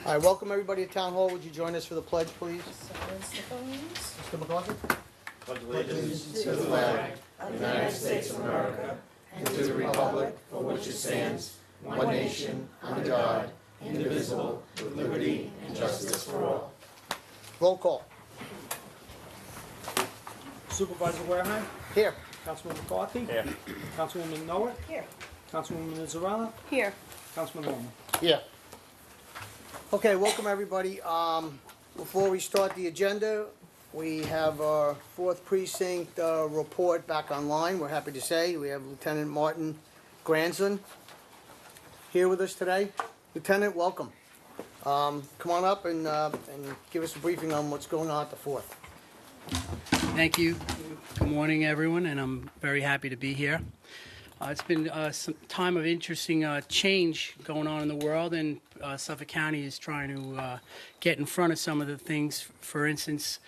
All right, welcome everybody to Town Hall. Would you join us for the pledge, please? Mr. McCarthy? Pledge allegiance to the flag of the United States of America and to the republic for which it stands, one nation, under God, indivisible, with liberty and justice for all. Roll call. Supervisor Wareheim. Here. Councilman McCarthy. Here. Councilwoman Noah. Here. Councilwoman Israela. Here. Councilman Holman. Yeah. Okay, welcome everybody. Before we start the agenda, we have our 4th Precinct report back online. We're happy to say we have Lieutenant Martin Granson here with us today. Lieutenant, welcome. Come on up and give us a briefing on what's going on at the 4th. Thank you. Good morning, everyone, and I'm very happy to be here. It's been some time of interesting change going on in the world, and Suffolk County is trying to get in front of some of the things. For instance,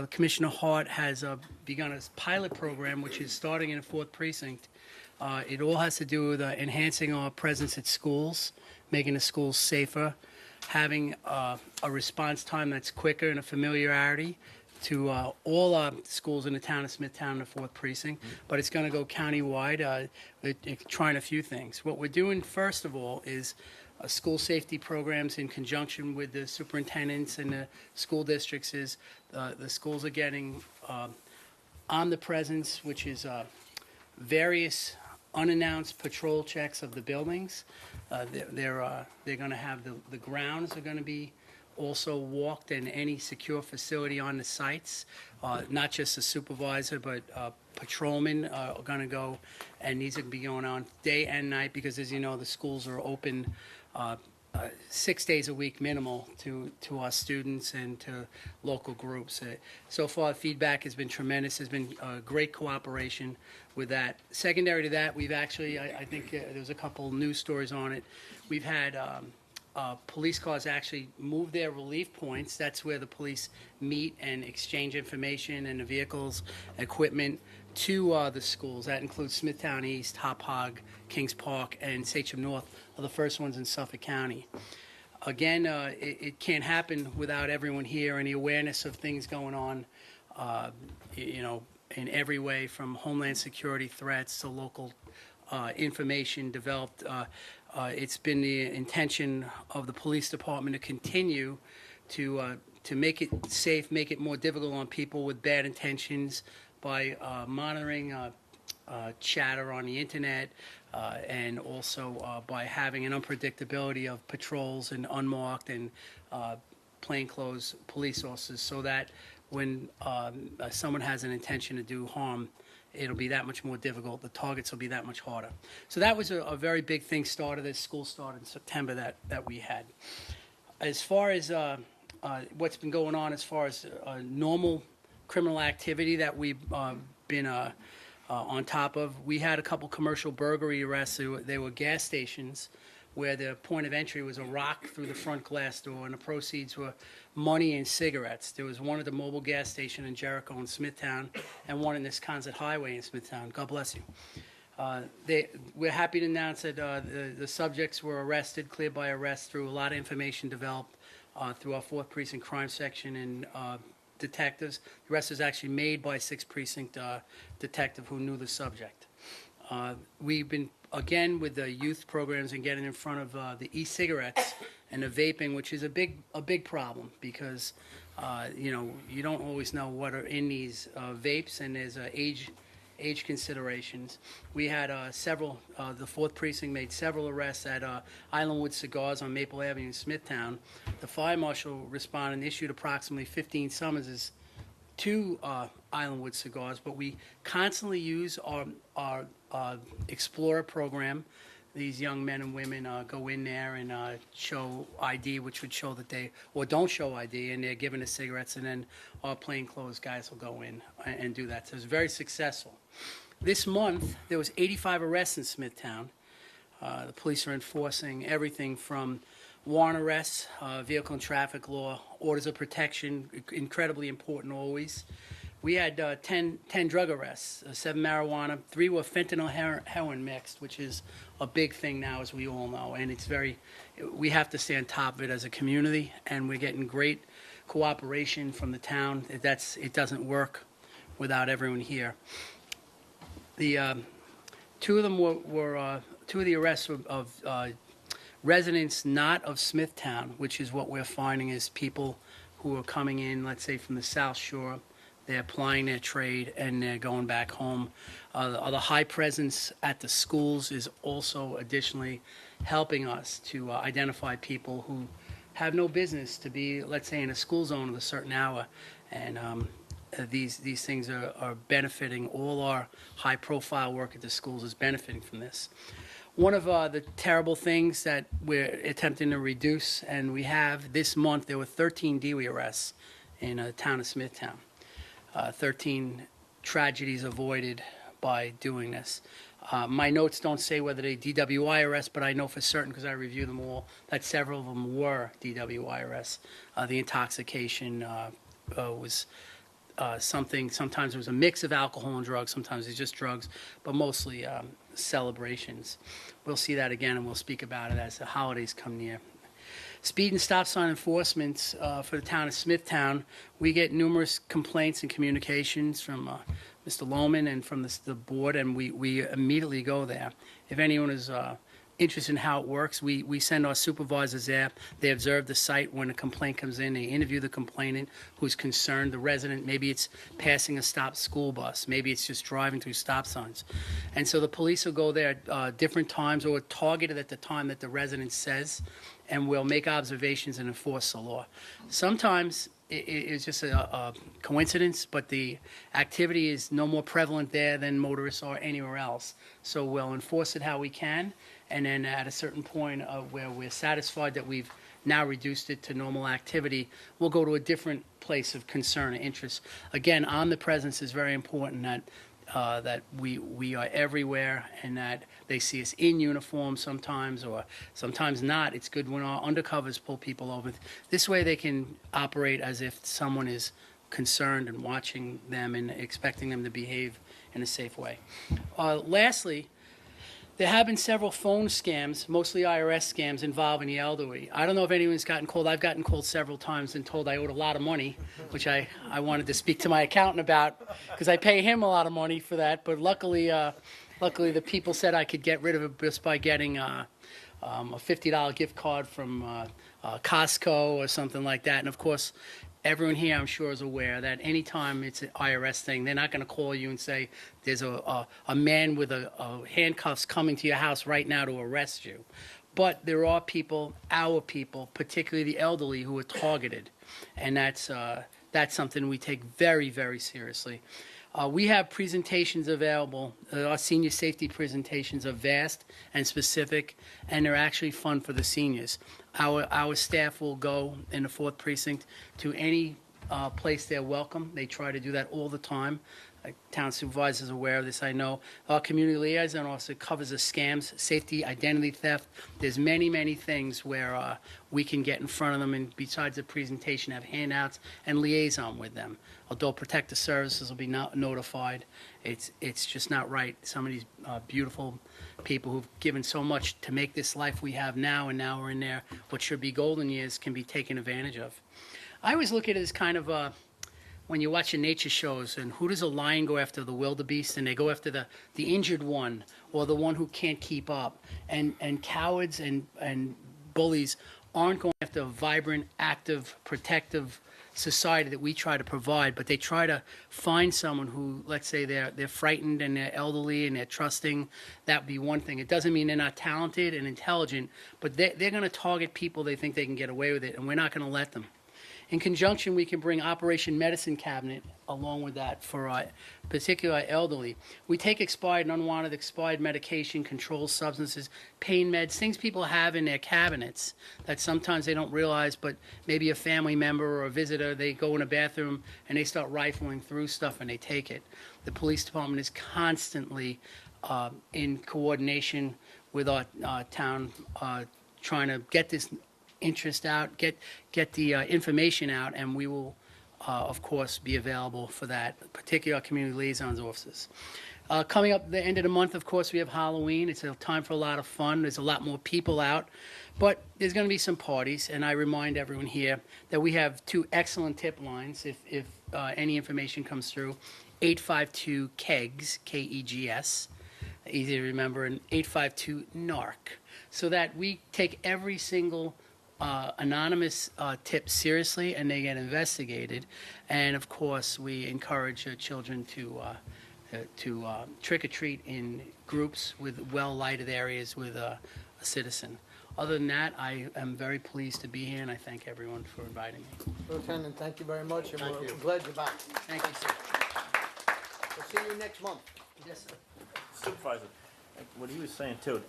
Commissioner Hart has begun a pilot program, which is starting in the 4th Precinct. It all has to do with enhancing our presence at schools, making the schools safer, having a response time that's quicker and a familiarity to all schools in the town of Smithtown, the 4th Precinct, but it's going to go countywide, trying a few things. What we're doing, first of all, is school safety programs in conjunction with the superintendents and the school districts. Is the schools are getting omnipresence, which is various unannounced patrol checks of the buildings. They're going to have the grounds are going to be also walked in any secure facility on the sites. Not just the supervisor, but patrolmen are going to go, and these are going to be going on day and night because, as you know, the schools are open 6 days a week minimal to our students and to local groups. So far, feedback has been tremendous. There's been great cooperation with that. Secondary to that, we've actually, I think there's a couple news stories on it. We've had police cars actually move their relief points. That's where the police meet and exchange information and the vehicles, equipment to the schools. That includes Smithtown East, Hop Hog, Kings Park, and Sachem North are the first ones in Suffolk County. Again, it can't happen without everyone here and the awareness of things going on, in every way, from homeland security threats to local information developed. It's been the intention of the police department to continue to make it safe, make it more difficult on people with bad intentions by monitoring chatter on the internet and also by having an unpredictability of patrols and unmarked and plainclothes police officers, so that when someone has an intention to do harm, it'll be that much more difficult. The targets will be that much harder. So that was a very big thing started as school started in September that we had. As far as what's been going on as far as normal criminal activity that we've been on top of, we had a couple commercial burglary arrests. They were gas stations where the point of entry was a rock through the front glass door, and the proceeds were money and cigarettes. There was one at the mobile gas station in Jericho in Smithtown and one in this Wisconsin Highway in Smithtown. God bless you. We're happy to announce that the subjects were arrested, cleared by arrest through a lot of information developed through our 4th Precinct crime section and detectives. The arrest was actually made by 6th Precinct detective who knew the subject. We've been, again, with the youth programs and getting in front of the e-cigarettes and the vaping, which is a big problem because, you don't always know what are in these vapes, and there's age considerations. We had several, the 4th Precinct made several arrests at Islandwood Cigars on Maple Avenue in Smithtown. The fire marshal responded and issued approximately 15 summonses to Islandwood Cigars, but we constantly use our Explorer program. These young men and women go in there and show ID, which would show that they, or don't show ID, and they're given the cigarettes, and then our plainclothes guys will go in and do that. So it's very successful. This month, there was 85 arrests in Smithtown. The police are enforcing everything from warrant arrests, vehicle and traffic law, orders of protection, incredibly important always. We had 10 drug arrests, 7 marijuana, 3 were fentanyl heroin mixed, which is a big thing now, as we all know. And we have to stay on top of it as a community, and we're getting great cooperation from the town. It doesn't work without everyone here. The two of them were two of the arrests were of residents not of Smithtown, which is what we're finding is people who are coming in, let's say from the South Shore. They're applying their trade and they're going back home. The high presence at the schools is also additionally helping us to identify people who have no business to be, let's say, in a school zone at a certain hour. And these things are benefiting. All our high-profile work at the schools is benefiting from this. One of the terrible things that we're attempting to reduce, and we have this month, there were 13 DWI arrests in the town of Smithtown. 13 tragedies avoided by doing this. My notes don't say whether they DWI arrests, but I know for certain, because I reviewed them all, that several of them were DWI arrests. The intoxication was something, sometimes it was a mix of alcohol and drugs, sometimes it's just drugs, but mostly celebrations. We'll see that again, and we'll speak about it as the holidays come near. Speed and stop sign enforcement for the town of Smithtown. We get numerous complaints and communications from Mr. Lohman and from the board, and we immediately go there. If anyone is interested in how it works, we send our supervisors there. They observe the site when a complaint comes in. They interview the complainant who's concerned, the resident. Maybe it's passing a stopped school bus. Maybe it's just driving through stop signs. And so the police will go there at different times or targeted at the time that the resident says, and we'll make observations and enforce the law. Sometimes it's just a coincidence, but the activity is no more prevalent there than motorists are anywhere else. So we'll enforce it how we can, and then at a certain point where we're satisfied that we've now reduced it to normal activity, we'll go to a different place of concern and interest. Again, omnipresence is very important, that we are everywhere and that they see us in uniform sometimes or sometimes not. It's good when our undercovers pull people over. This way they can operate as if someone is concerned and watching them and expecting them to behave in a safe way. Lastly, there have been several phone scams, mostly IRS scams, involving the elderly. I don't know if anyone's gotten called. I've gotten called several times and told I owed a lot of money, which I wanted to speak to my accountant about because I pay him a lot of money for that. But luckily the people said I could get rid of it just by getting a $50 gift card from Costco or something like that. And of course, everyone here, I'm sure, is aware that anytime it's an IRS thing, they're not going to call you and say, there's a man with handcuffs coming to your house right now to arrest you. But there are people, our people, particularly the elderly, who are targeted. And that's something we take very, very seriously. We have presentations available. Our senior safety presentations are vast and specific, and they're actually fun for the seniors. Our staff will go in the 4th Precinct to any place they're welcome. They try to do that all the time. Town supervisor is aware of this, I know. Our community liaison officer covers the scams, safety, identity theft. There's many, many things where we can get in front of them, and besides the presentation, have handouts and liaison with them. Adult Protective Services will be notified. It's just not right. Some of these beautiful people who've given so much to make this life we have now, and now we're in there, what should be golden years, can be taken advantage of. I always look at it as kind of when you're watching nature shows, and who does a lion go after? The wildebeest, and they go after the injured one or the one who can't keep up. And cowards and bullies aren't going after a vibrant, active, protective society that we try to provide, but they try to find someone who, let's say they're frightened and they're elderly and they're trusting. That would be one thing. It doesn't mean they're not talented and intelligent, but they're going to target people they think they can get away with it, and we're not going to let them. In conjunction, we can bring Operation Medicine Cabinet along with that for particularly elderly. We take expired and unwanted expired medication, controlled substances, pain meds, things people have in their cabinets that sometimes they don't realize, but maybe a family member or a visitor, they go in a bathroom and they start rifling through stuff and they take it. The police department is constantly in coordination with our town trying to get this interest out, get the information out, and we will of course, be available for that, particularly our community liaisons offices. Coming up the end of the month, of course, we have Halloween. It's a time for a lot of fun. There's a lot more people out, but there's going to be some parties. And I remind everyone here that we have two excellent tip lines. If any information comes through, 852 KEGS, KEGS, easy to remember, and 852 NARC, so that we take every single anonymous tip seriously and they get investigated. And of course, we encourage children to trick or treat in groups with well-lighted areas with a citizen. Other than that, I am very pleased to be here, and I thank everyone for inviting me. Lieutenant, thank you very much, and we're glad you're back. Thank you, sir. We'll see you next month. Yes, sir. Supervisor, what he was saying too,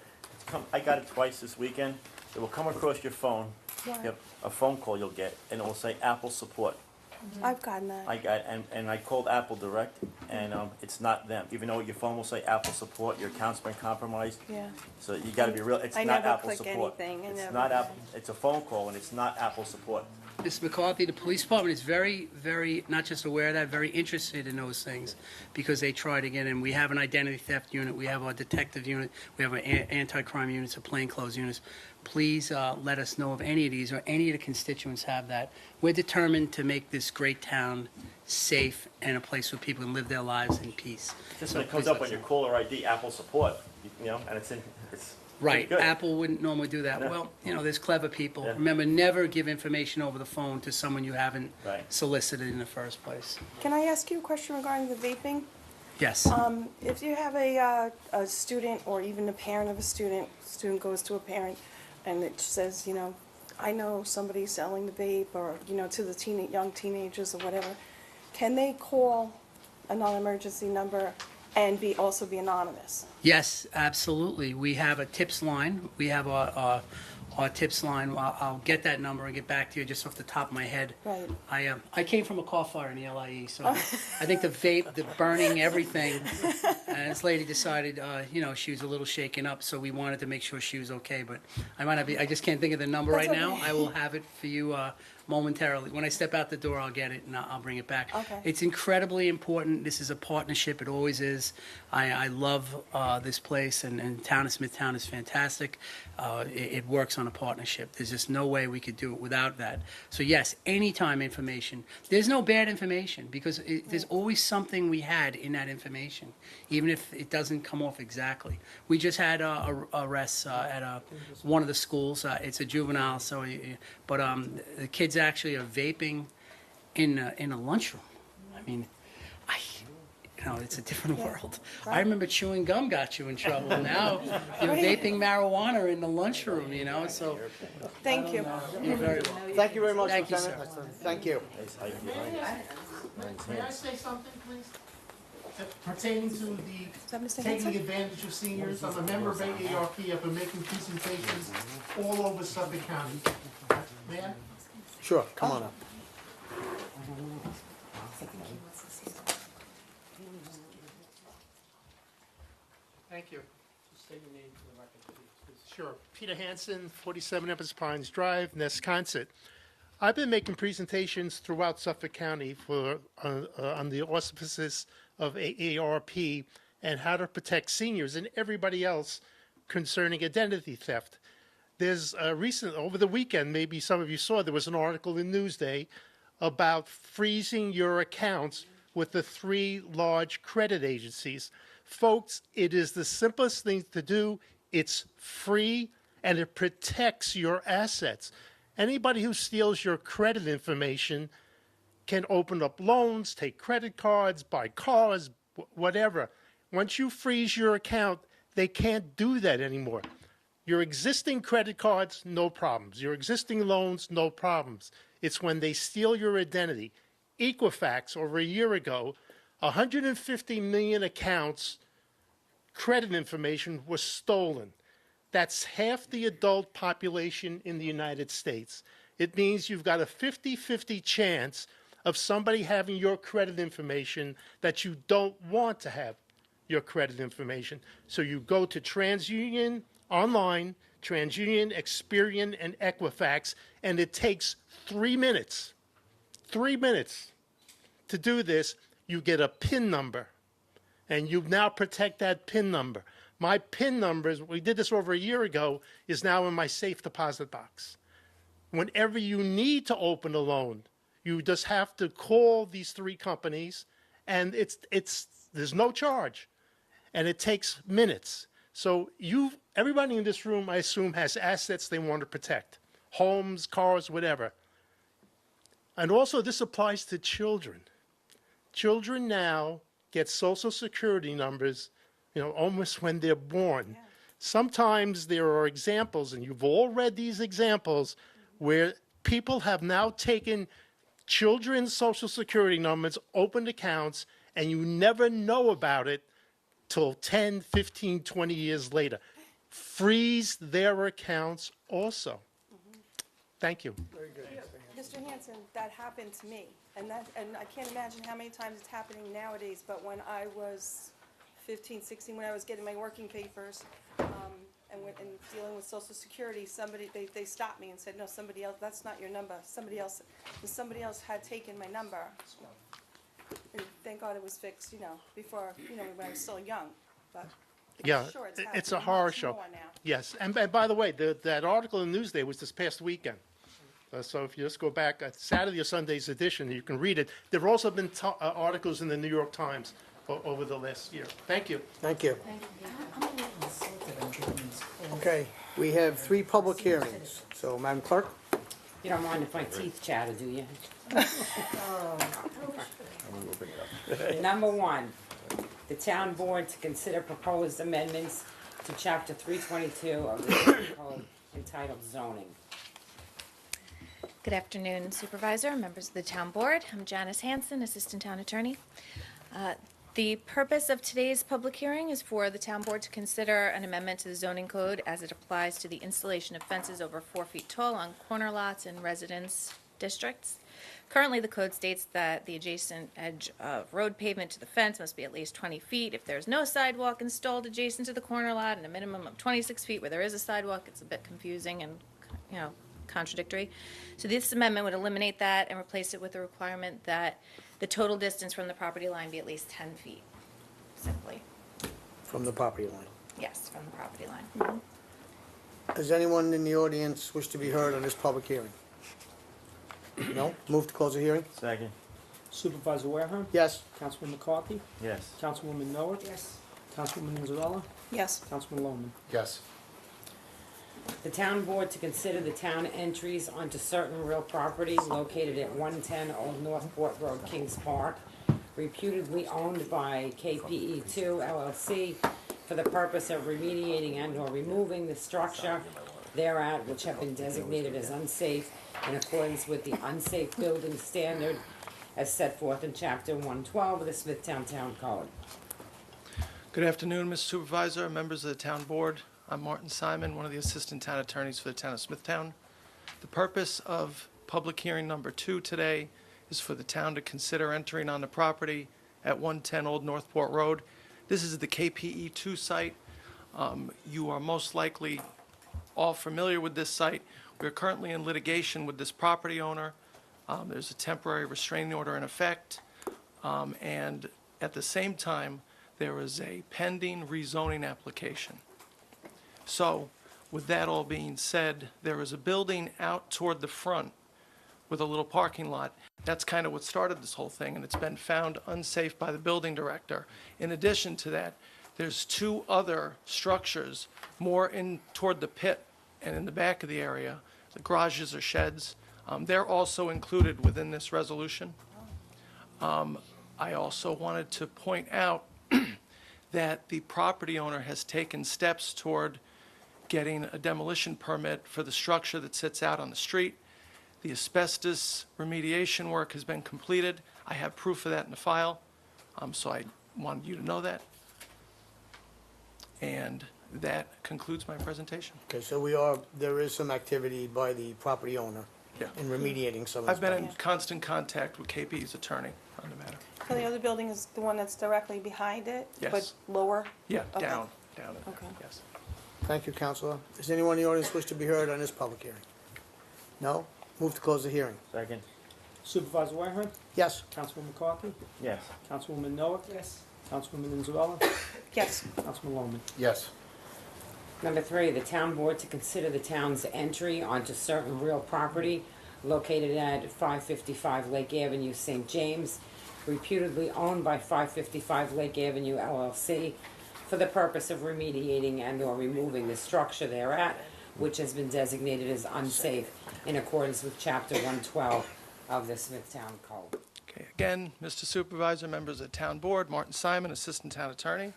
I got it twice this weekend. It will come across your phone. You have a phone call you'll get, and it will say Apple support. I've gotten that. And I called Apple Direct, and it's not them. Even though your phone will say Apple support, your account's been compromised. Yeah. So you got to be real. It's I not never Apple click support. anything. I It's never- not Apple. It's a phone call, and it's not Apple support. Mr. McCarthy, the police department is very, very, not just aware of that, very interested in those things because they try to get in. We have an identity theft unit, we have our detective unit, we have our anti-crime units, our plainclothes units. Please let us know if any of these or any of the constituents have that. We're determined to make this great town safe and a place where people can live their lives in peace. Just So when it comes please up let on your us know. caller ID, Apple support, and it's Right, good. Apple wouldn't normally do that. No. Well, there's clever people. Yeah. Remember, never give information over the phone to someone you haven't Right. solicited in the first place. Can I ask you a question regarding the vaping? Yes. If you have a student or even a parent of a student goes to a parent and it says, I know somebody's selling the vape or, to the young teenagers or whatever, can they call a non-emergency number and also be anonymous? Yes, absolutely. We have a tips line. We have our tips line. I'll get that number and get back to you just off the top of my head. Right. I came from a car fire in the LIE, so I think the vape, the burning, everything. And this lady decided, she was a little shaken up, so we wanted to make sure she was okay. But I just can't think of the number That's right now. okay. I will have it for you momentarily. When I step out the door, I'll get it and I'll bring it back. Okay. It's incredibly important. This is a partnership. It always is. I love this place, and town of Smithtown is fantastic. It works on a partnership. There's just no way we could do it without that. So yes, anytime information. There's no bad information because there's always something we had in that information, even if it doesn't come off exactly. We just had arrests at one of the schools. It's a juvenile, but the kids actually are vaping in a lunchroom. I mean, it's a different world. I remember chewing gum got you in trouble. Now you're vaping marijuana in the lunchroom, so. Thank you. You're very welcome. Thank you very much, Thank you, Lieutenant. Thank you. May I say something, please? Pertaining to that the Mr. taking Hanson? advantage of seniors, I'm a member of AARP, I've been making presentations all over Suffolk County. May I? Sure, come on up. Thank you. State your name for the record, please. Sure. Peter Hansen, 47 Evans Pines Drive, Nesconset. I've been making presentations throughout Suffolk County on the auspices of AARP and how to protect seniors and everybody else concerning identity theft. There's over the weekend, maybe some of you saw, there was an article in Newsday about freezing your accounts with the 3 large credit agencies. Folks, it is the simplest thing to do. It's free and it protects your assets. Anybody who steals your credit information can open up loans, take credit cards, buy cars, whatever. Once you freeze your account, they can't do that anymore. Your existing credit cards, no problems. Your existing loans, no problems. It's when they steal your identity. Equifax, over a year ago, 150 million accounts, credit information was stolen. That's half the adult population in the United States. It means you've got a 50-50 chance of somebody having your credit information that you don't want to have your credit information. So you go to TransUnion online, TransUnion, Experian, and Equifax, and it takes 3 minutes. 3 minutes to do this, you get a PIN number, and you now protect that PIN number. My PIN number, we did this over a year ago, is now in my safe deposit box. Whenever you need to open a loan, you just have to call these 3 companies, and there's no charge, and it takes minutes. So everybody in this room, I assume, has assets they want to protect, homes, cars, whatever. And also, this applies to children. Children now get Social Security numbers, almost when they're born. Yeah. Sometimes there are examples, and you've all read these examples, where people have now taken children's Social Security numbers, opened accounts, and you never know about it till 10, 15, 20 years later. Freeze their accounts also. Thank you. Mr. Hanson, that happened to me, and I can't imagine how many times it's happening nowadays, but when I was 15, 16, when I was getting my working papers, and dealing with Social Security, they stopped me and said, no, somebody else, that's not your number, somebody else had taken my number. And thank God it was fixed, before, when I was still young, but Yeah, I'm sure it's a happening horror much show. more now. Yes, and by the way, that article in Newsday was this past weekend. So if you just go back, Saturday or Sunday's edition, you can read it. There have also been articles in the New York Times over the last year. Thank you. Thank you. Okay, we have 3 public hearings. So, Madam Clerk? You don't mind if my teeth chatter, do you? Number 1, the town board to consider proposed amendments to chapter 322 of the zoning code entitled zoning. Good afternoon, Supervisor, members of the Town Board. I'm Janice Hanson, Assistant Town Attorney. The purpose of today's public hearing is for the Town Board to consider an amendment to the zoning code as it applies to the installation of fences over 4 feet tall on corner lots in residence districts. Currently, the code states that the adjacent edge of road pavement to the fence must be at least 20 feet. If there's no sidewalk installed adjacent to the corner lot and a minimum of 26 feet where there is a sidewalk, it's a bit confusing and, contradictory. So this amendment would eliminate that and replace it with the requirement that the total distance from the property line be at least 10 feet, simply. From the property line. Yes, from the property line. Does anyone in the audience wish to be heard on this public hearing? No? Move to close the hearing? Second. Supervisor Wareham. Yes. Councilman McCarthy. Yes. Councilwoman Noah. Yes. Councilwoman Mazzarella. Yes. Councilman Lohman. Yes. The town board to consider the town entries onto certain real property located at 110 Old Northport Road, Kings Park, reputedly owned by KPE2 LLC for the purpose of remediating and/or removing the structure thereat which have been designated as unsafe in accordance with the unsafe building standard as set forth in Chapter 112 of the Smithtown Town Code. Good afternoon, Mr. Supervisor, members of the Town Board. I'm Martin Simon, one of the Assistant Town Attorneys for the Town of Smithtown. The purpose of public hearing number 2 today is for the town to consider entering on the property at 110 Old Northport Road. This is the KPE2 site. You are most likely all familiar with this site. We're currently in litigation with this property owner. There's a temporary restraining order in effect, and at the same time, there is a pending rezoning application. So, with that all being said, there is a building out toward the front with a little parking lot. That's kind of what started this whole thing, and it's been found unsafe by the building director. In addition to that, there's 2 other structures more in toward the pit and in the back of the area. The garages or sheds. They're also included within this resolution. I also wanted to point out that the property owner has taken steps toward getting a demolition permit for the structure that sits out on the street. The asbestos remediation work has been completed. I have proof of that in the file, so I wanted you to know that. And that concludes my presentation. Okay, so there is some activity by the property owner Yeah. in remediating some of I've this. been in constant contact with KP's attorney on the matter. So the other building is the one that's directly behind it? Yes. But lower? Yeah, Okay. down, Okay. yes. Thank you, Counselor. Does anyone in the audience wish to be heard on this public hearing? No? Move to close the hearing. Second. Supervisor Wareham. Yes. Councilman McCarthy. Yes. Councilwoman Noah. Yes. Councilwoman Anzarella. Yes. Councilman Lohman. Yes. Number 3, the town board to consider the town's entry onto certain real property located at 555 Lake Avenue, St. James, reputedly owned by 555 Lake Avenue LLC, for the purpose of remediating and/or removing the structure thereat, which has been designated as unsafe in accordance with Chapter 112 of the Smithtown Code. Okay, again, Mr. Supervisor, members of the Town Board, Martin Simon, Assistant Town Attorney.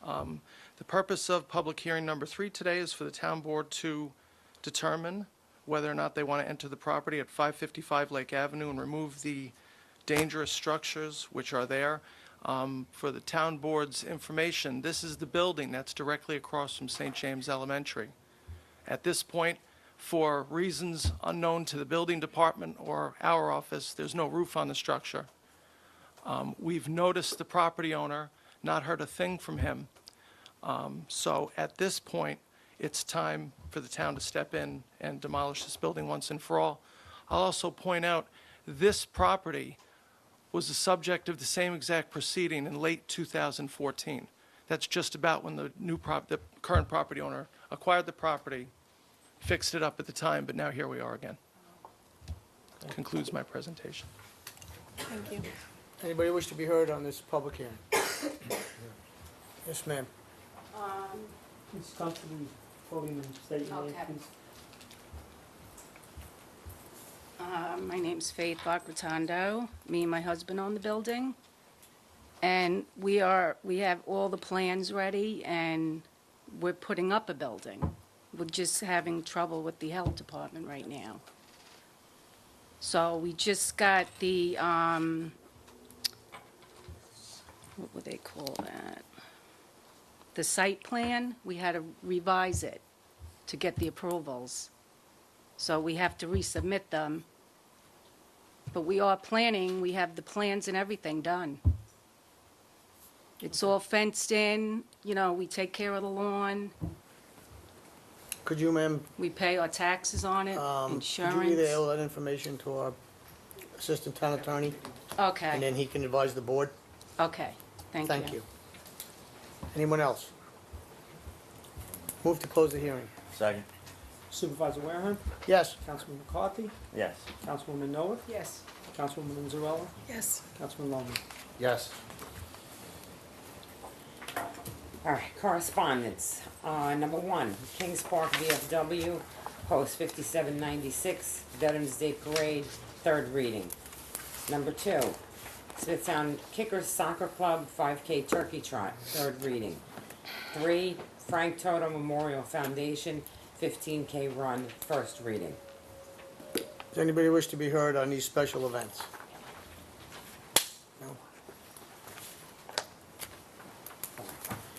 The purpose of public hearing number 3 today is for the Town Board to determine whether or not they want to enter the property at 555 Lake Avenue and remove the dangerous structures which are there. For the Town Board's information, this is the building that's directly across from St. James Elementary. At this point, for reasons unknown to the building department or our office, there's no roof on the structure. We've noticed the property owner, not heard a thing from him. So at this point, it's time for the town to step in and demolish this building once and for all. I'll also point out, this property was the subject of the same exact proceeding in late 2014. That's just about when the current property owner acquired the property, fixed it up at the time, but now here we are again. Concludes my presentation. Thank you. Anybody wish to be heard on this public hearing? Yes, ma'am. Please come to the podium and state your name, Okay. please. My name's Faith Locrotondo. Me and my husband own the building. And we have all the plans ready and we're putting up a building. We're just having trouble with the health department right now. So we just got the, what would they call that? The site plan, we had to revise it to get the approvals. So we have to resubmit them. But we are planning, we have the plans and everything done. It's all fenced in, you know, we take care of the lawn, Could you, ma'am, we pay our taxes on it, could you insurance. relay all that information to our Assistant Town Attorney? And Okay, then he can advise the board? okay, thank you. Thank you. Anyone else? Move to close the hearing. Second. Supervisor Wareham. Yes. Councilman McCarthy. Yes. Councilwoman Noah. Yes. Councilwoman Anzarella. Yes. Councilman Lohman. Yes. All right, correspondence. Number 1, Kings Park VFW, Post 5796, Veterans Day Parade, 3rd reading. Number 2, Smithtown Kickers Soccer Club 5K Turkey Trot, 3rd reading. 3, Frank Toto Memorial Foundation 15K Run, 1st reading. Does anybody wish to be heard on these special events? No?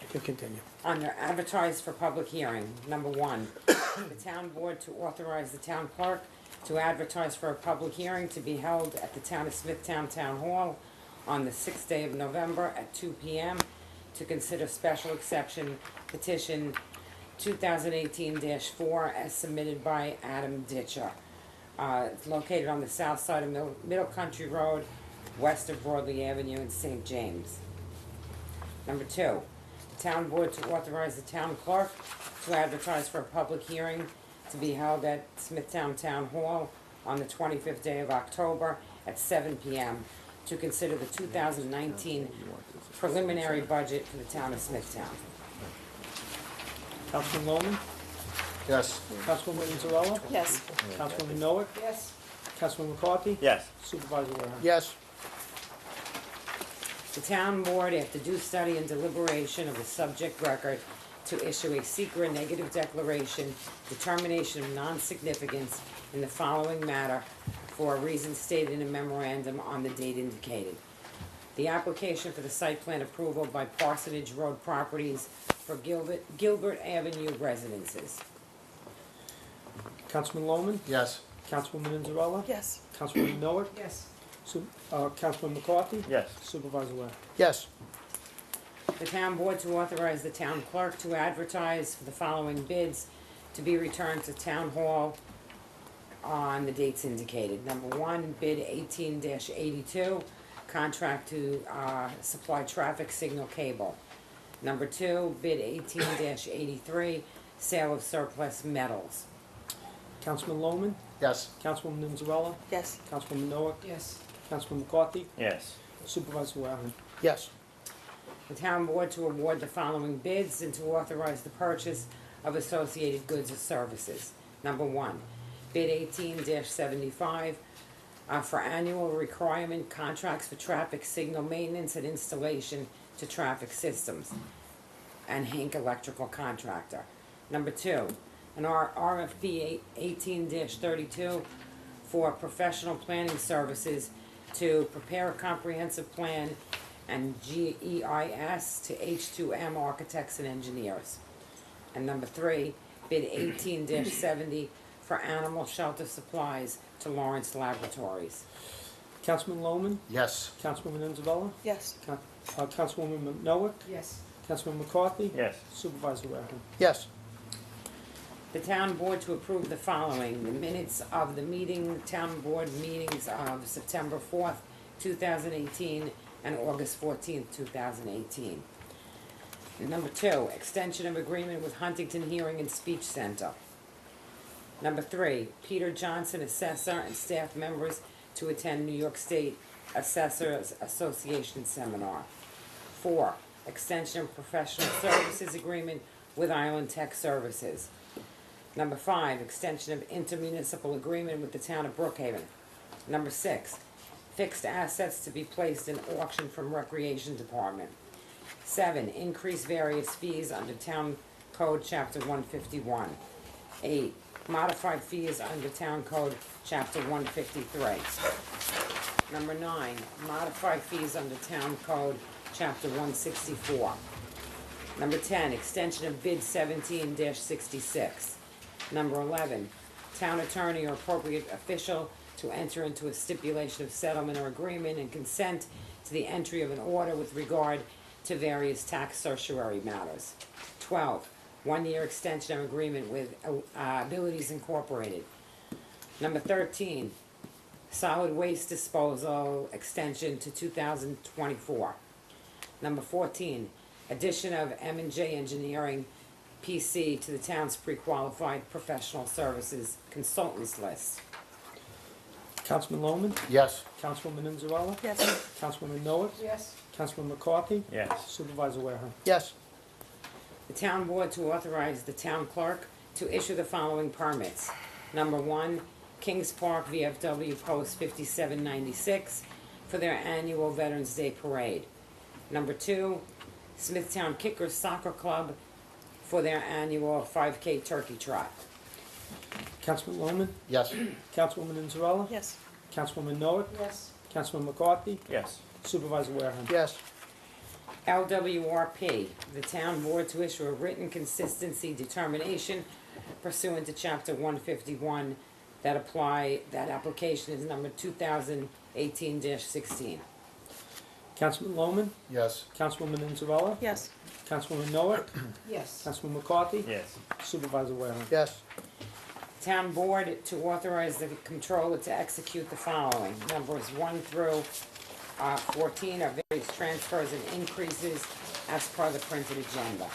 You can continue. Under advertised for public hearing, number 1, the town board to authorize the town clerk to advertise for a public hearing to be held at the town of Smithtown Town Hall on the 6th day of November at 2 p.m. to consider special exception petition 2018-4 as submitted by Adam Ditcher. It's located on the south side of Middle Country Road, west of Broadley Avenue in St. James. Number 2, town board to authorize the town clerk to advertise for a public hearing to be held at Smithtown Town Hall on the 25th day of October at 7 p.m. to consider the 2019 preliminary budget for the town of Smithtown. Councilman Lohman. Yes. Councilwoman Anzarella. Yes. Councilwoman Noah. Yes. Councilman McCarthy. Yes. Supervisor Wareham. Yes. The town board, after due study and deliberation of the subject record, to issue a secret negative declaration, determination of non-significance in the following matter for a reason stated in a memorandum on the date indicated. The application for the site plan approval by Parsonage Road Properties for Gilbert Avenue residences. Councilman Lohman. Yes. Councilwoman Anzarella. Yes. Councilwoman Noah. Yes. Councilman McCarthy. Yes. Supervisor Wareham. Yes. The town board to authorize the town clerk to advertise for the following bids to be returned to town hall on the dates indicated. Number one, bid 18-82, contract to supply traffic signal cable. Number two, bid 18-83, sale of surplus metals. Councilman Lohman, Yes. Councilwoman Nizzarella, Yes. Councilwoman Noah, Yes. Councilman McCarthy, Yes. Supervisor Waring. Yes. The town board to award the following bids and to authorize the purchase of associated goods or services. Number one, bid 18-75 for annual requirement contracts for traffic signal maintenance and installation to traffic systems, and Hank Electrical Contractor. Number two, an RFP 18-32 for professional planning services to prepare a comprehensive plan and GEIS to H2M Architects and Engineers. And number three, bid 18-70 for animal shelter supplies to Lawrence Laboratories. Councilman Lohman, Yes. Councilwoman Nizzarella, Yes. Councilwoman Noah, Yes. Councilman McCarthy, Yes. Supervisor Waring. Yes. The town board to approve the following: the minutes of the town board meetings of September 4th, 2018, and August 14th, 2018. Number two, extension of agreement with Huntington Hearing and Speech Center. Number three, Peter Johnson, assessor, and staff members to attend New York State Assessors Association seminar. Four, extension of professional services agreement with Island Tech Services. Number five, extension of intermunicipal agreement with the town of Brookhaven. Number six, fixed assets to be placed in auction from Recreation Department. Seven, increase various fees under Town Code Chapter 151. Eight, modified fees under Town Code Chapter 153. Number nine, modified fees under Town Code Chapter 164. Number 10, extension of bid 17-66. Number 11, town attorney or appropriate official to enter into a stipulation of settlement or agreement and consent to the entry of an order with regard to various tax certiorari matters. 12, one-year extension of agreement with Abilities Incorporated. Number 13, solid waste disposal extension to 2024. Number 14, addition of M&J Engineering PC to the town's pre-qualified professional services consultants list. Councilman Lohman, Yes. Councilwoman Nizzarella, Yes. Councilwoman Noah, Yes. Councilman McCarthy, Yes. Supervisor Waring. Yes. The town board to authorize the town clerk to issue the following permits. Number one, Kings Park VFW Post 5796 for their annual Veterans Day Parade. Number two, Smithtown Kickers Soccer Club for their annual 5K Turkey Trot. Councilman Lohman, Yes. Councilwoman Nizzarella, Yes. Councilwoman Noah, Yes. Councilman McCarthy, Yes. Supervisor Waring. Yes. LWRP, the town board to issue a written consistency determination pursuant to Chapter 151 that application is number 2018-16. Councilman Lohman, Yes. Councilwoman Nizzarella, Yes. Councilwoman Noah, Yes. Councilman McCarthy, Yes. Supervisor Waring. Yes. Town board to authorize the controller to execute the following. Numbers 1 through 14 are various transfers and increases as per the printed agenda.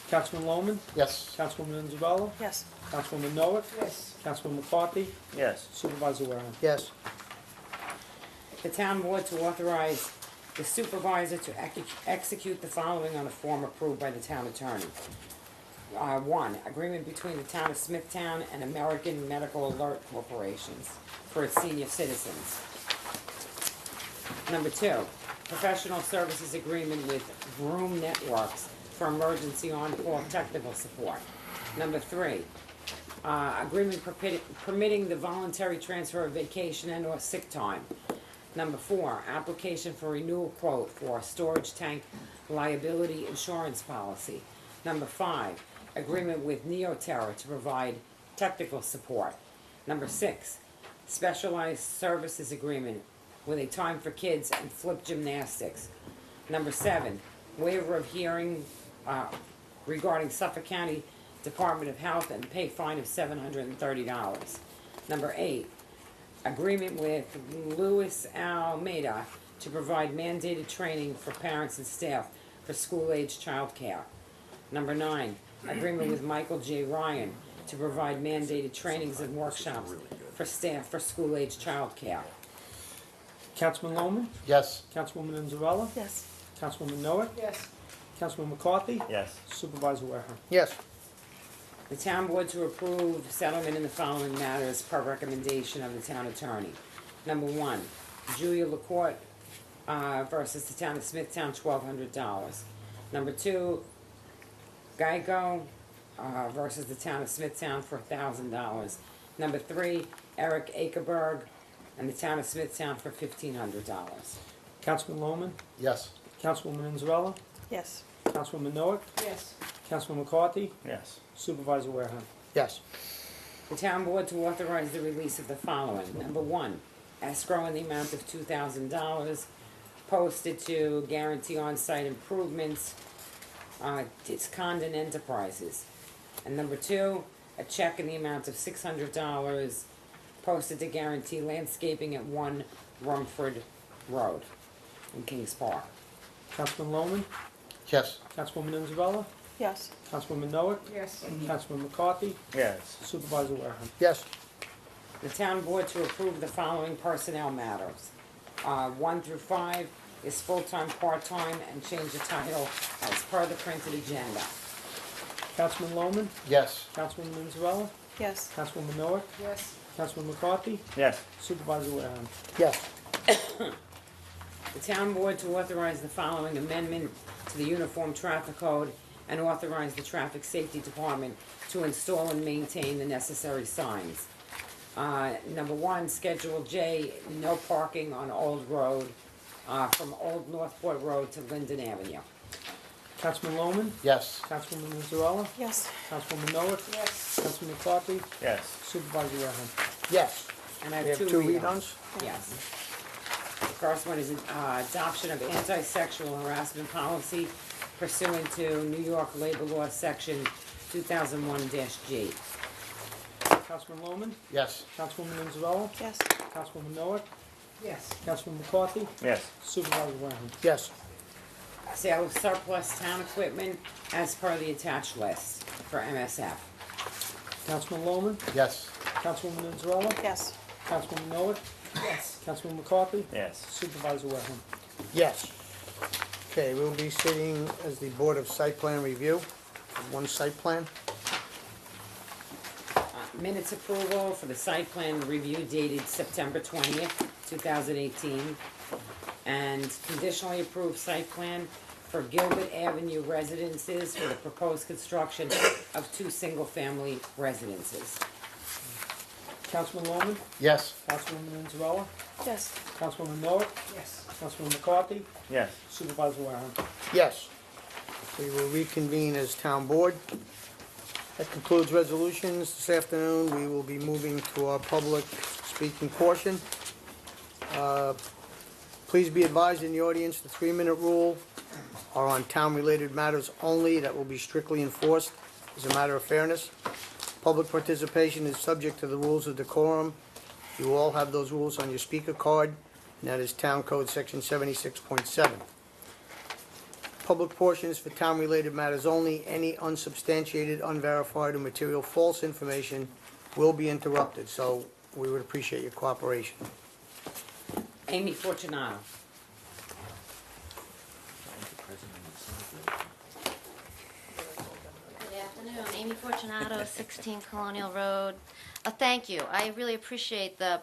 Councilman Lohman, Yes. Councilwoman Nizzarella, Yes. Councilwoman Noah, Yes. Councilman McCarthy, Yes. Supervisor Waring. Yes. The town board to authorize the supervisor to execute the following on a form approved by the town attorney. One, agreement between the town of Smithtown and American Medical Alert Corporations for its senior citizens. Number two, professional services agreement with Vroom Networks for emergency on-call technical support. Number three, agreement permitting the voluntary transfer of vacation and/or sick time. Number four, application for renewal quote for a storage tank liability insurance policy. Number five, agreement with Neoterra to provide technical support. Number six, specialized services agreement with a Time for Kids and Flip Gymnastics. Number seven, waiver of hearing regarding Suffolk County Department of Health and pay fine of $730. Number 8, agreement with Louis Almeida to provide mandated training for parents and staff for school-age childcare. Number 9, agreement with Michael J. Ryan to provide mandated trainings and workshops for staff for school-age childcare. Councilman Lohman, Yes. Councilwoman Anzarella, Yes. Councilwoman Noah, Yes. Councilman McCarthy, Yes. Supervisor Wareham. Yes. The town board to approve settlement in the following matters per recommendation of the town attorney. Number 1, Julia LaCourte versus the town of Smithtown, $1,200. Number 2, Geico versus the town of Smithtown for $1,000. Number 3, Eric Akerberg and the town of Smithtown for $1,500. Councilman Lohman, Yes. Councilwoman Anzarella, Yes. Councilwoman Noah, Yes. Councilman McCarthy, Yes. Supervisor Wareham. Yes. The town board to authorize the release of the following. Number 1, escrow in the amount of $2,000 posted to guarantee on-site improvements, Condon Enterprises. And number 2, a check in the amount of $600 posted to guarantee landscaping at 1 Rumford Road in Kings Park. Councilman Lohman, Yes. Councilwoman Anzarella, Yes. Councilwoman Noah, Yes. Councilman McCarthy, Yes. Supervisor Wareham. Yes. The town board to approve the following personnel matters. 1 through 5 is full-time, part-time, and change the title as per the printed agenda. Councilman Lohman, Yes. Councilwoman Anzarella, Yes. Councilwoman Noah, Yes. Councilman McCarthy, Yes. Supervisor Wareham. Yes. The town board to authorize the following amendment to the Uniform Traffic Code and authorize the Traffic Safety Department to install and maintain the necessary signs. Number 1, Schedule J, no parking on Old Road, from Old Northport Road to Linden Avenue. Councilman Lohman, Yes. Councilwoman Anzarella, Yes. Councilwoman Noah, Yes. Councilman McCarthy, Yes. Supervisor Wareham. Yes. And I We have have 2 two read-ons. read-ons? Yes. The first one is adoption of anti-sexual harassment policy pursuant to New York Labor Law Section 2001-G. Councilman Lohman, Yes. Councilwoman Anzarella, Yes. Councilwoman Noah, Yes. Councilman McCarthy, Yes. Supervisor Wareham. Yes. Sale of surplus town equipment as per the attached list for MSF. Councilman Lohman, Yes. Councilwoman Anzarella, Yes. Councilwoman Noah, Yes. Councilman McCarthy, Yes. Supervisor Wareham. Yes. Okay, we'll be sitting as the Board of Site Plan Review, one site plan. Minutes approval for the site plan review dated September 20th, 2018. And conditionally approved site plan for Gilbert Avenue residences for the proposed construction of 2 single-family residences. Councilman Lohman, Yes. Councilwoman Anzarella, Yes. Councilwoman Noah, Yes. Councilman McCarthy, Yes. Supervisor Wareham. Yes. We will reconvene as town board. That concludes resolutions. This afternoon, we will be moving to our public speaking portion. Please be advised in the audience, the 3-minute rule are on town-related matters only. That will be strictly enforced as a matter of fairness. Public participation is subject to the rules of decorum. You all have those rules on your speaker card, and that is Town Code Section 76.7. Public portions for town-related matters only. Any unsubstantiated, unverified, or material false information will be interrupted, so we would appreciate your cooperation. Amy Fortunato. Good afternoon, Amy Fortunato, 16 Colonial Road. Thank you. I really appreciate the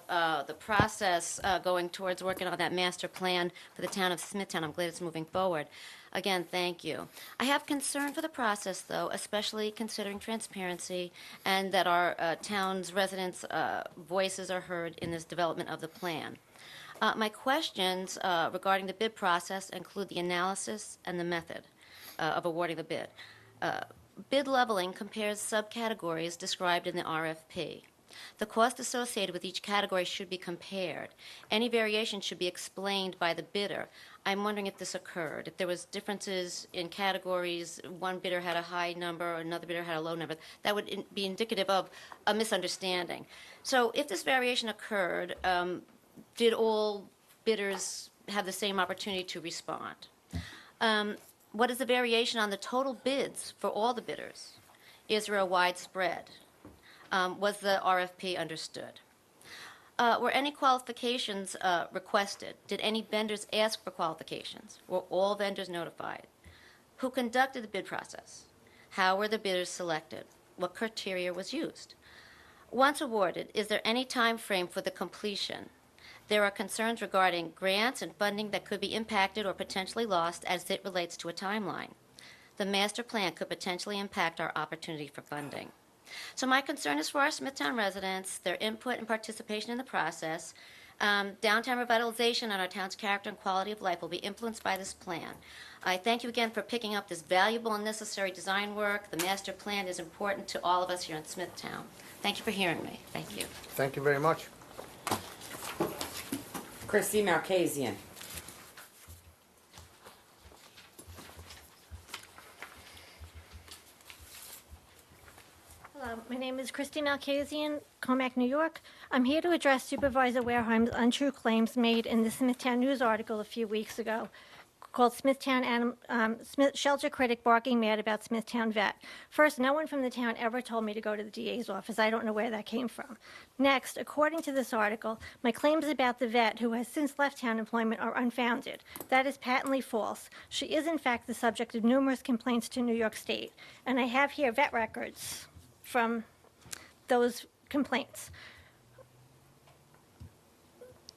process going towards working on that master plan for the town of Smithtown. I'm glad it's moving forward. Again, thank you. I have concern for the process, though, especially considering transparency and that our town's residents' voices are heard in this development of the plan. My questions regarding the bid process include the analysis and the method of awarding the bid. Bid leveling compares subcategories described in the RFP. The cost associated with each category should be compared. Any variation should be explained by the bidder. I'm wondering if this occurred, if there was differences in categories, one bidder had a high number, another bidder had a low number. That would be indicative of a misunderstanding. So if this variation occurred, did all bidders have the same opportunity to respond? What is the variation on the total bids for all the bidders? Is there a wide spread? Was the RFP understood? Were any qualifications requested? Did any vendors ask for qualifications? Were all vendors notified? Who conducted the bid process? How were the bidders selected? What criteria was used? Once awarded, is there any time frame for the completion? There are concerns regarding grants and funding that could be impacted or potentially lost as it relates to a timeline. The master plan could potentially impact our opportunity for funding. So my concern is for our Smithtown residents, their input and participation in the process. Downtown revitalization and our town's character and quality of life will be influenced by this plan. I thank you again for picking up this valuable and necessary design work. The master plan is important to all of us here in Smithtown. Thank you for hearing me. Thank you. Thank you very much. Christy Malkasian. Hello, my name is Christy Malkasian, Comac, New York. I'm here to address Supervisor Wareheim's untrue claims made in the Smithtown News article a few weeks ago called Shelter Critic Barking Mad About Smithtown Vet. First, no one from the town ever told me to go to the DA's office. I don't know where that came from. Next, according to this article, my claims about the vet, who has since left town employment, are unfounded. That is patently false. She is, in fact, the subject of numerous complaints to New York State. And I have here vet records from those complaints.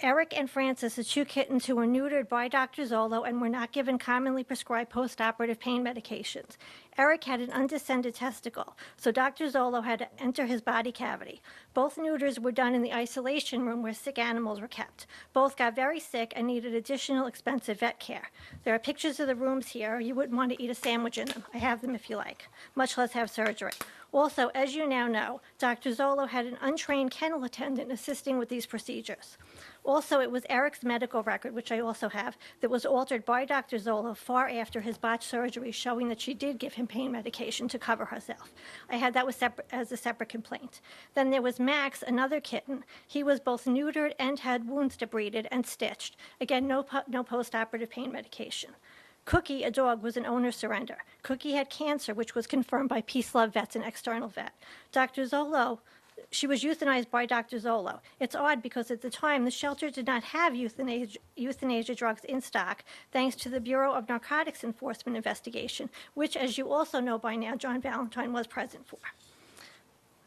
Eric and Francis are two kittens who were neutered by Dr. Zolo and were not given commonly prescribed post-operative pain medications. Eric had an undescended testicle, so Dr. Zolo had to enter his body cavity. Both neuters were done in the isolation room where sick animals were kept. Both got very sick and needed additional expensive vet care. There are pictures of the rooms here. You wouldn't want to eat a sandwich in them. I have them if you like, much less have surgery. Also, as you now know, Dr. Zolo had an untrained kennel attendant assisting with these procedures. Also, it was Eric's medical record, which I also have, that was altered by Dr. Zolo far after his botched surgery, showing that she did give him pain medication to cover herself. I had that as a separate complaint. Then there was Max, another kitten. He was both neutered and had wounds debrided and stitched. Again, no post-operative pain medication. Cookie, a dog, was an owner surrender. Cookie had cancer, which was confirmed by Peace Love Vets, an external vet. Dr. Zolo, she was euthanized by Dr. Zolo. It's odd because at the time, the shelter did not have euthanasia drugs in stock, thanks to the Bureau of Narcotics Enforcement investigation, which, as you also know by now, John Valentine was present for.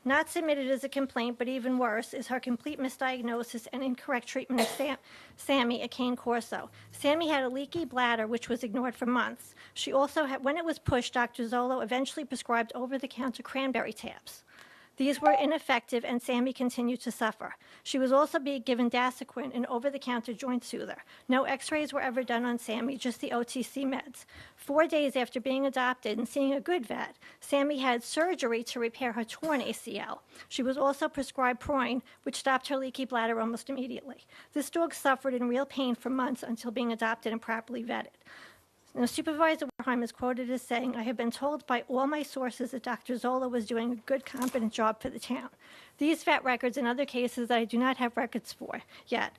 Not submitted as a complaint, but even worse, is her complete misdiagnosis and incorrect treatment of Sammy, a cane corso. Sammy had a leaky bladder, which was ignored for months. She also had, when it was pushed, Dr. Zolo eventually prescribed over-the-counter cranberry tabs. These were ineffective, and Sammy continued to suffer. She was also being given Dasequin, an over-the-counter joint soother. No x-rays were ever done on Sammy, just the OTC meds. 4 days after being adopted and seeing a good vet, Sammy had surgery to repair her torn ACL. She was also prescribed Proin, which stopped her leaky bladder almost immediately. This dog suffered in real pain for months until being adopted and properly vetted. Now, Supervisor Wareheim is quoted as saying, "I have been told by all my sources that Dr. Zola was doing a good, competent job for the town. These vet records and other cases that I do not have records for yet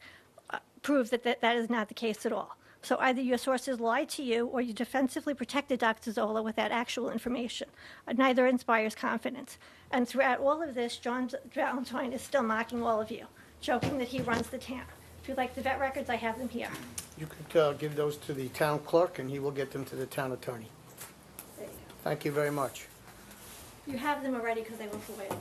prove that that is not the case at all. So either your sources lied to you or you defensively protected Dr. Zola without actual information. Neither inspires confidence. And throughout all of this, John Valentine is still mocking all of you, joking that he runs the town. If you'd like the vet records, I have them here." You could give those to the town clerk, and he will get them to the town attorney. There you go. Thank you very much. You have them already because they were forwarded.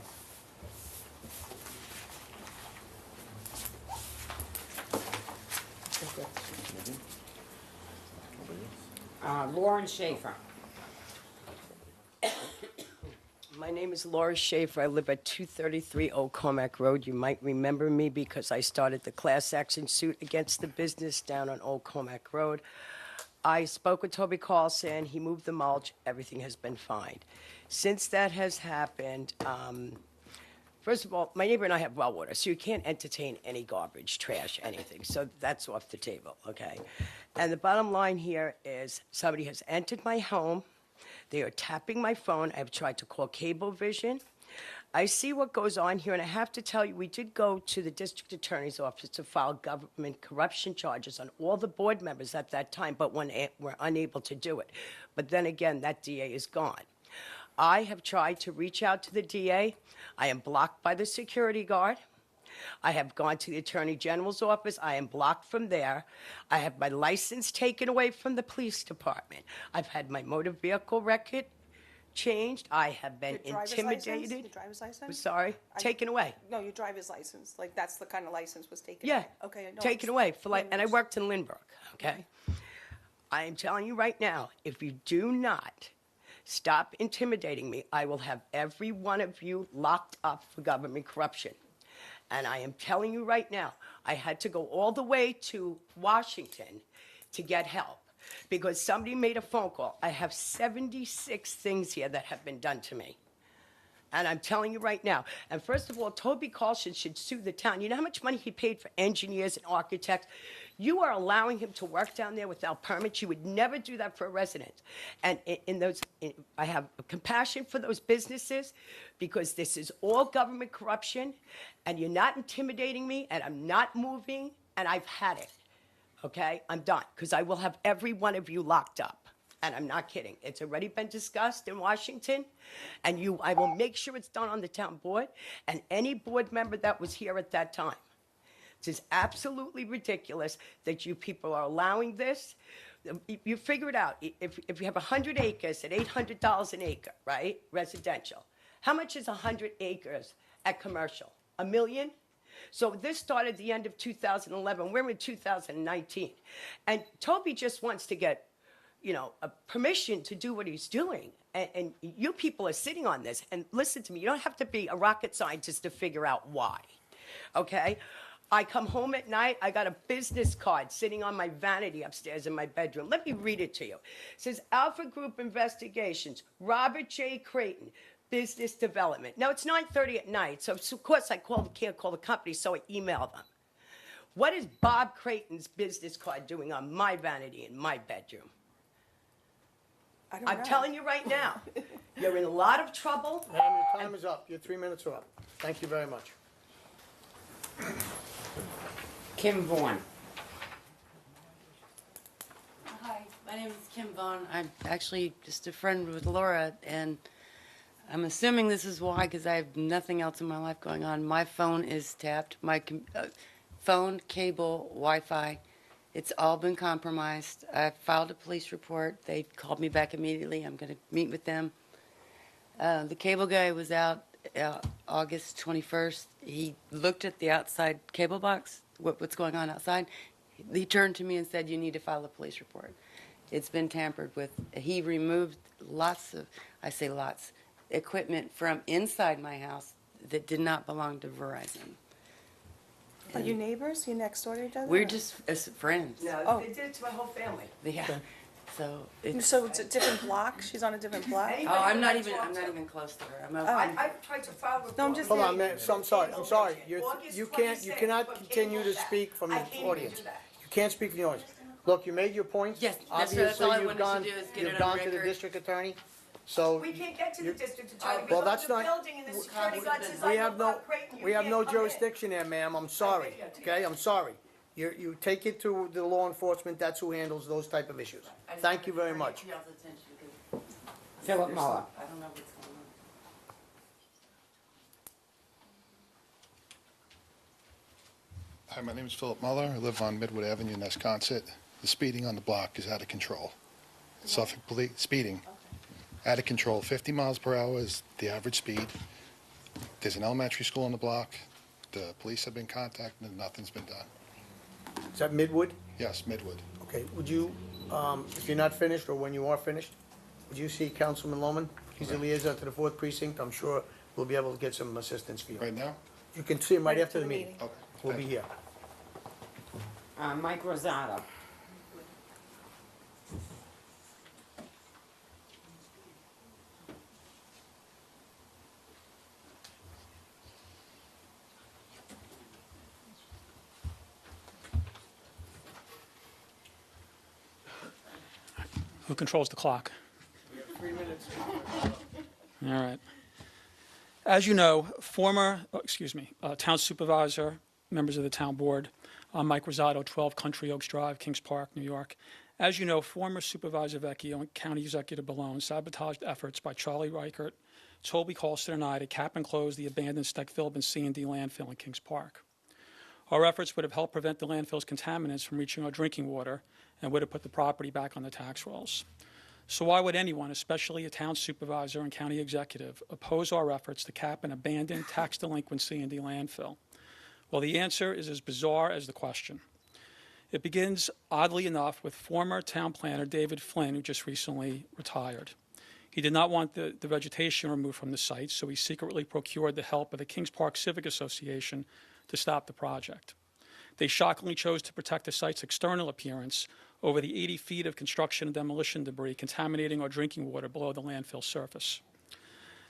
Lauren Schaefer. My name is Laura Schaefer. I live at 233 Old Cormac Road. You might remember me because I started the class action suit against the business down on Old Cormac Road. I spoke with Toby Carlson. He moved the mulch. Everything has been fine. Since that has happened, First of all, my neighbor and I have well water, so you can't entertain any garbage, trash, anything. So that's off the table, okay? And the bottom line here is somebody has entered my home. They are tapping my phone. I've tried to call Cablevision. I see what goes on here, and I have to tell you, we did go to the district attorney's office to file government corruption charges on all the board members at that time, but we're unable to do it. But then again, that DA is gone. I have tried to reach out to the DA. I am blocked by the security guard. I have gone to the Attorney General's office. I am blocked from there. I have my license taken away from the police department. I've had my motor vehicle record changed. I have been Your driver's intimidated. license? Your driver's license? Sorry, taken away. No, your driver's license, like, that's the kind of license was taken Yeah, away. Okay, no, taken I'm- away for like, yeah, and I it's- worked in Lynbrook, okay? I am telling you right now, if you do not stop intimidating me, I will have every one of you locked up for government corruption. And I am telling you right now, I had to go all the way to Washington to get help because somebody made a phone call. I have 76 things here that have been done to me. And I'm telling you right now, and first of all, Toby Carlson should sue the town. You know how much money he paid for engineers and architects? You are allowing him to work down there without permits. You would never do that for a resident. And I have compassion for those businesses because this is all government corruption, and you're not intimidating me, and I'm not moving, and I've had it. Okay? I'm done, because I will have every one of you locked up. And I'm not kidding. It's already been discussed in Washington, and I will make sure it's done on the town board and any board member that was here at that time. This is absolutely ridiculous that you people are allowing this. You figure it out. If you have 100 acres at $800 an acre, right, residential, how much is 100 acres at commercial? $1 million? So this started the end of 2011. We're in 2019. And Toby just wants to get a permission to do what he's doing. And you people are sitting on this. And listen to me, you don't have to be a rocket scientist to figure out why, okay? I come home at night, I got a business card sitting on my vanity upstairs in my bedroom. Let me read it to you. It says, Alpha Group Investigations, Robert J. Creighton, Business Development. Now, it's 9:30 at night, so of course I can't call the company, so I email them. What is Bob Creighton's business card doing on my vanity in my bedroom? I'm telling you right now, you're in a lot of trouble. Ma'am, your time is up. Your 3 minutes are up. Thank you very much. Kim Vaughn. Hi, my name is Kim Vaughn. I'm actually just a friend with Laura, and I'm assuming this is why, because I have nothing else in my life going on. My phone is tapped. My phone, cable, Wi-Fi, it's all been compromised. I filed a police report. They called me back immediately. I'm going to meet with them. The cable guy was out August 21st. He looked at the outside cable box, what's going on outside. He turned to me and said, you need to file a police report. It's been tampered with. He removed lots, equipment from inside my house that did not belong to Verizon. Are you neighbors? You next door to each other? We're just as friends. No, they did it to my whole family. Yeah. So So it's a different block? She's on a different block? Oh, I'm not even close to her. I tried to file a report. No, I'm just Hold on, saying. ma'am, so I'm sorry. You cannot continue to speak from the audience. You can't speak from the audience. Look, you made your points. Yes, that's all I Obviously, wanted to do is get it you've on gone to the record. district attorney, so. We can't get to the district attorney. Well, We go that's to the not- building and the security guard says, We I have know no, Bob Creighton, you we have can't no come in. jurisdiction there, ma'am, I'm sorry, okay, I'm sorry. You take it to the law enforcement, that's who handles those type of issues. Thank you very much. Philip Muller. I don't know what's going on. Hi, my name is Philip Muller. I live on Midwood Avenue in Nesconset. The speeding on the block is out of control. Suffolk Police, speeding, out of control. 50 miles per hour is the average speed. There's an elementary school on the block. The police have been contacted and nothing's been done. Is that Midwood? Yes, Midwood. Okay, would you, if you're not finished, or when you are finished, would you see Councilman Lohman? He's the liaison to the 4th Precinct, I'm sure we'll be able to get some assistance for you. Right now? You can see him right after the meeting. Okay. We'll be here. Mike Rosado. Who controls the clock? We have 3 minutes. All right. As you know, former, town supervisor, members of the town board, Mike Rosado, 12 Country Oaks Drive, Kings Park, New York. As you know, former Supervisor Vecchio and County Executive Balone sabotaged efforts by Charlie Reichert, Toby Colston, and I to cap and close the abandoned Steck-Philbin C&D landfill in Kings Park. Our efforts would have helped prevent the landfill's contaminants from reaching our drinking water and would have put the property back on the tax rolls. So why would anyone, especially a town supervisor and county executive, oppose our efforts to cap an abandoned tax delinquent C&D landfill? Well, the answer is as bizarre as the question. It begins, oddly enough, with former town planner David Flynn, who just recently retired. He did not want the vegetation removed from the site, so he secretly procured the help of the Kings Park Civic Association to stop the project. They shockingly chose to protect the site's external appearance over the 80 feet of construction and demolition debris contaminating our drinking water below the landfill surface.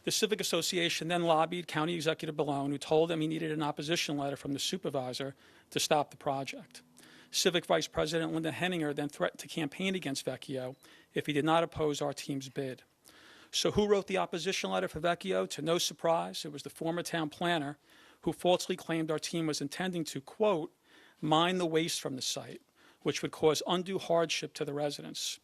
The Civic Association then lobbied County Executive Balone, who told him he needed an opposition letter from the supervisor to stop the project. Civic Vice President Linda Henninger then threatened to campaign against Vecchio if he did not oppose our team's bid. So who wrote the opposition letter for Vecchio? To no surprise, it was the former town planner who falsely claimed our team was intending to, quote, mine the waste from the site, which would cause undue hardship to the residents.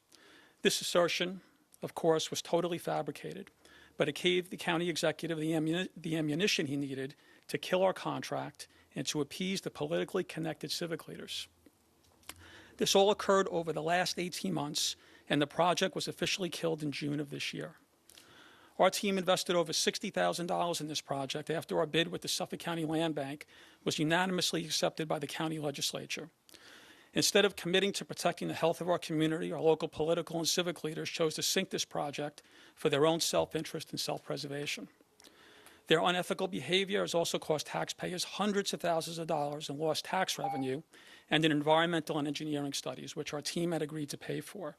This assertion, of course, was totally fabricated, but it gave the county executive the ammunition he needed to kill our contract and to appease the politically connected civic leaders. This all occurred over the last 18 months, and the project was officially killed in June of this year. Our team invested over $60,000 in this project after our bid with the Suffolk County Land Bank was unanimously accepted by the county legislature. Instead of committing to protecting the health of our community, our local political and civic leaders chose to sink this project for their own self-interest and self-preservation. Their unethical behavior has also cost taxpayers hundreds of thousands of dollars in lost tax revenue and in environmental and engineering studies, which our team had agreed to pay for.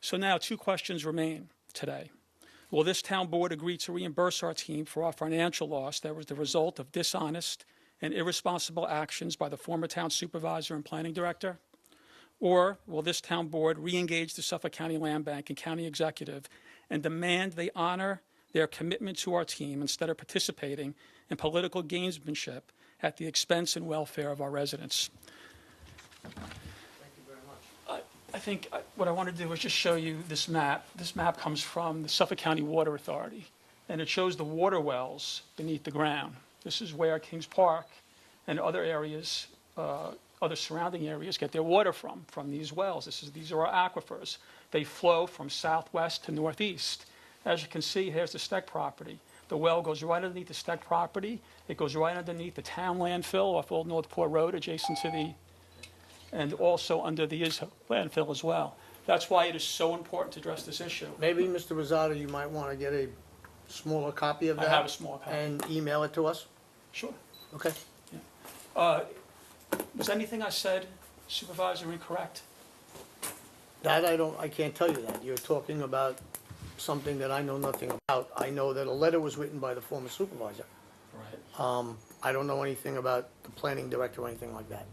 So now 2 questions remain today. Will this town board agree to reimburse our team for our financial loss that was the result of dishonest and irresponsible actions by the former town supervisor and planning director? Or will this town board re-engage the Suffolk County Land Bank and county executive and demand they honor their commitment to our team instead of participating in political gamesmanship at the expense and welfare of our residents? Thank you very much. I think what I want to do is just show you this map. This map comes from the Suffolk County Water Authority, and it shows the water wells beneath the ground. This is where Kings Park and other areas, other surrounding areas get their water from these wells. These are our aquifers. They flow from southwest to northeast. As you can see, here's the Steck property. The well goes right underneath the Steck property. It goes right underneath the town landfill off Old Northport Road, adjacent to the, and also under the landfill as well. That's why it is so important to address this issue. Maybe, Mr. Rosado, you might want to get a smaller copy of I that. have a small copy. And email it to us? Sure. Okay. Was anything I said, Supervisor, incorrect? That I can't tell you that. You're talking about something that I know nothing about. I know that a letter was written by the former supervisor. Right. I don't know anything about the planning director or anything like that.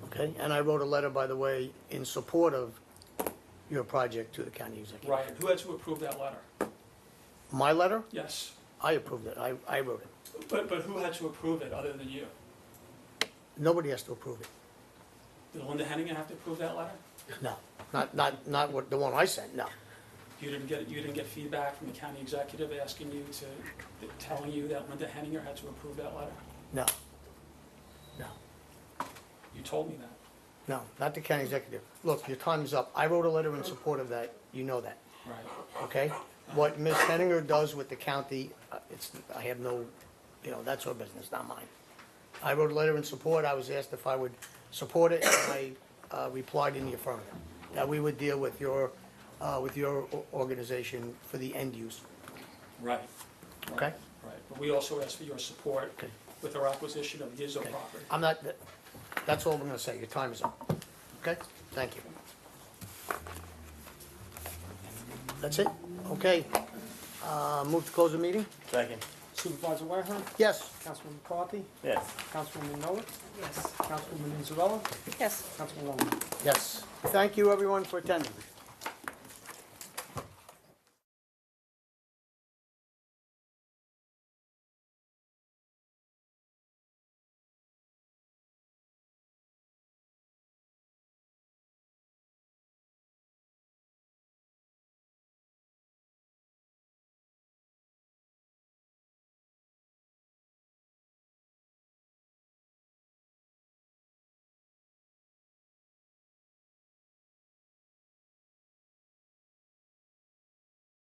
Okay? And I wrote a letter, by the way, in support of your project to the county executive. Right. Who had to approve that letter? My letter? Yes. I approved it. I wrote it. But who had to approve it other than you? Nobody has to approve it. Did Linda Henninger have to approve that letter? No. Not what, the one I sent, no. You didn't get feedback from the county executive asking you telling you that Linda Henninger had to approve that letter? No. No. You told me that. No, not the county executive. Look, your time is up. I wrote a letter in support of that. You know that. Right. Okay? What Ms. Henninger does with the county, I have no, that's her business, not mine. I wrote a letter in support. I was asked if I would support it, and I replied in the affirmative, that we would deal with your organization for the end use. Right. Okay? Right. But we also asked for your support with our acquisition of the Izzo property. That's all I'm going to say. Your time is up. Okay? Thank you. That's it? Okay. Move to close the meeting? Second. Supervisor Wareham? Yes. Councilman McCarthy? Yes. Councilwoman Miller? Yes. Councilwoman Inzarella? Yes. Councilman Long? Yes. Thank you, everyone, for attending.